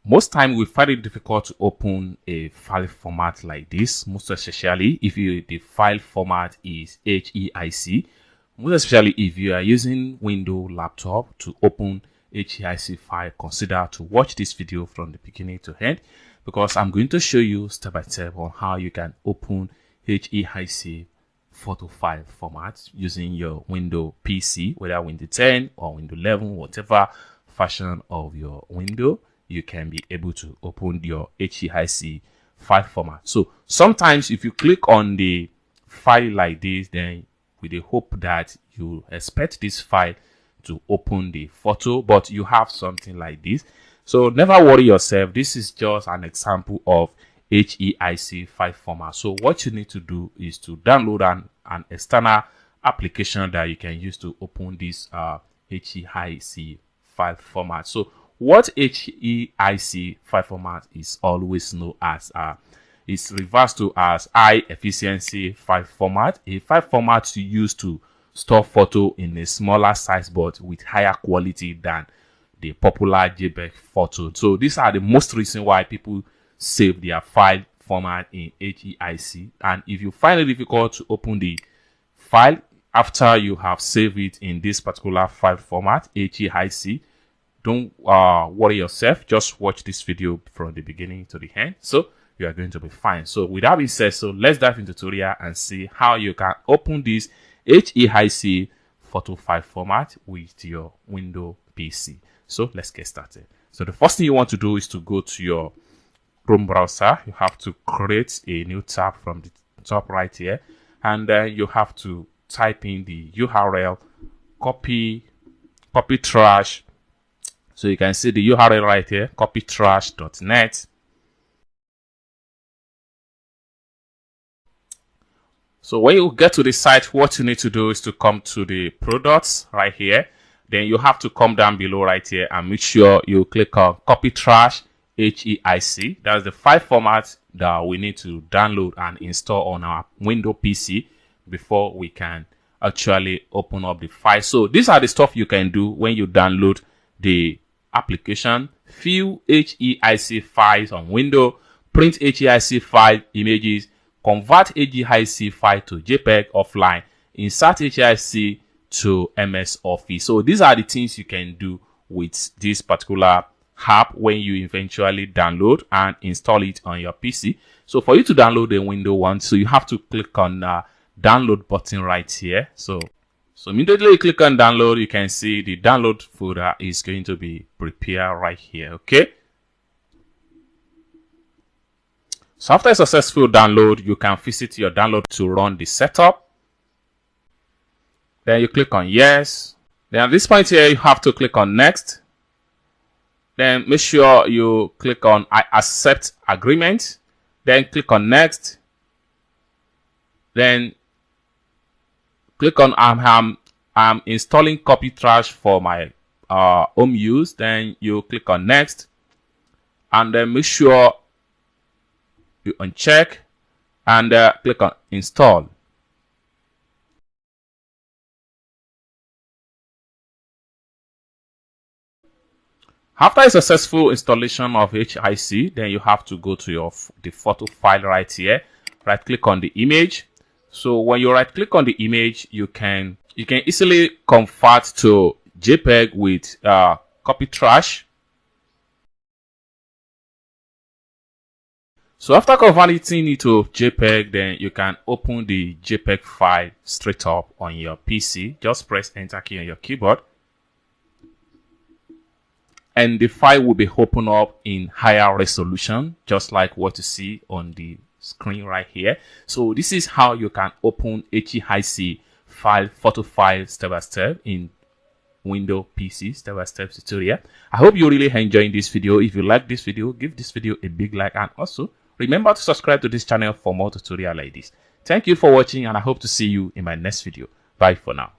Most time we find it difficult to open a file format like this, most especially if the file format is HEIC. Most especially if you are using Windows laptop to open HEIC file, consider to watch this video from the beginning to end, because I'm going to show you step by step on how you can open HEIC photo file format using your Windows PC, whether Windows 10 or Windows 11, whatever version of your window, you can be able to open your HEIC file format. So sometimes if you click on the file like this, then with the hope that you expect this file to open the photo, but you have something like this. So never worry yourself. This is just an example of HEIC file format. So what you need to do is to download an external application that you can use to open this HEIC file format. So what HEIC file format is always known as is referred to as high efficiency file format, a file format used to store photo in a smaller size but with higher quality than the popular JPEG photo. So these are the most reason why people save their file format in HEIC. And if you find it difficult to open the file after you have saved it in this particular file format, HEIC, don't worry yourself. Just watch this video from the beginning to the end, so you are going to be fine. So with that being said, so let's dive into the tutorial and see how you can open this HEIC photo file format with your Windows PC. So let's get started. So the first thing you want to do is to go to your Chrome browser. You have to create a new tab from the top right here, and then you have to type in the URL copy trash. So you can see the URL right here, copytrash.net. So when you get to the site, what you need to do is to come to the products right here. Then you have to come down below right here and make sure you click on copy trash HEIC. That's the file format that we need to download and install on our Windows PC before we can actually open up the file. So these are the stuff you can do when you download the application: view HEIC files on Windows, print HEIC file images, convert HEIC file to JPEG offline, insert HEIC to MS Office. So these are the things you can do with this particular app when you eventually download and install it on your PC. So for you to download the Windows one, so you have to click on download button right here. So immediately you click on download, you can see the download folder is going to be prepared right here. Okay. So after a successful download, you can visit your download to run the setup. Then you click on yes. Then at this point here, you have to click on next. Then make sure you click on I accept agreement. Then click on next. Then click on I'm installing copy trash for my home use. Then you click on next, and then make sure you uncheck and click on install. After a successful installation of HEIC, then you have to go to the photo file right here. Right click on the image. So when you right click on the image, you can easily convert to JPEG with copy trash. So after converting it to JPEG, then you can open the JPEG file straight up on your PC. Just press enter key on your keyboard, and the file will be opened up in higher resolution, just like what you see on the screen right here. So this is how you can open HEIC photo file step by step in Windows PC step by step tutorial. I hope you really enjoying this video. If you like this video, give this video a big like, and also remember to subscribe to this channel for more tutorial like this. Thank you for watching, and I hope to see you in my next video. Bye for now.